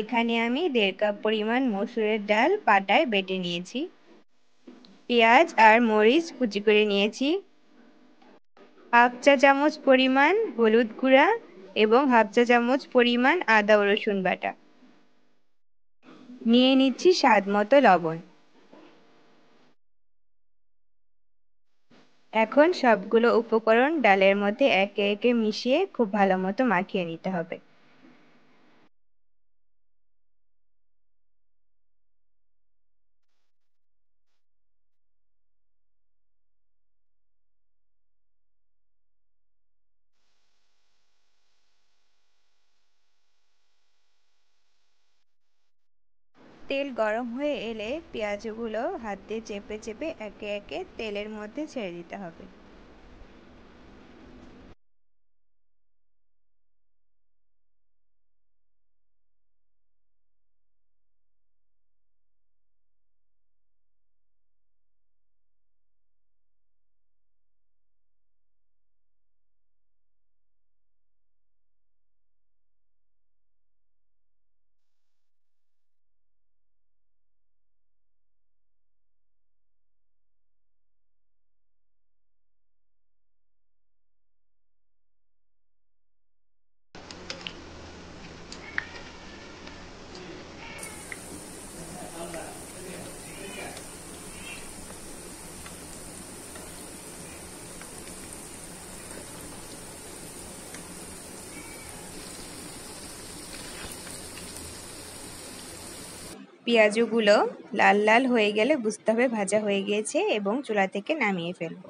এখানে আমি 1.5 কাপ পরিমাণ মসুরের ডাল পাটায় বেটে নিয়েছি। পেঁয়াজ আর মরিচ কুচি করে নিয়েছি। হাফ চা চামচ পরিমাণ হলুদ গুঁড়া এবং হাফ চা চামচ পরিমাণ আদা ও রসুন বাটা। নিয়ে নিচ্ছি স্বাদ মতো লবণ। এখন সবগুলো উপকরণ ডালের মধ্যে একে একে মিশিয়ে খুব ভালো মতো মাখিয়ে নিতে হবে। তেল গরম হয়ে এলে পেঁয়াজগুলো হাত দিয়ে চেপে চেপে একে একে তেলের মধ্যে ছেড়ে দিতে হবে। পেঁয়াজগুলো লাল লাল হয়ে গেলে বুঝতে হবে ভাজা হয়ে গিয়েছে এবং চুলা থেকে নামিয়ে ফেলবো।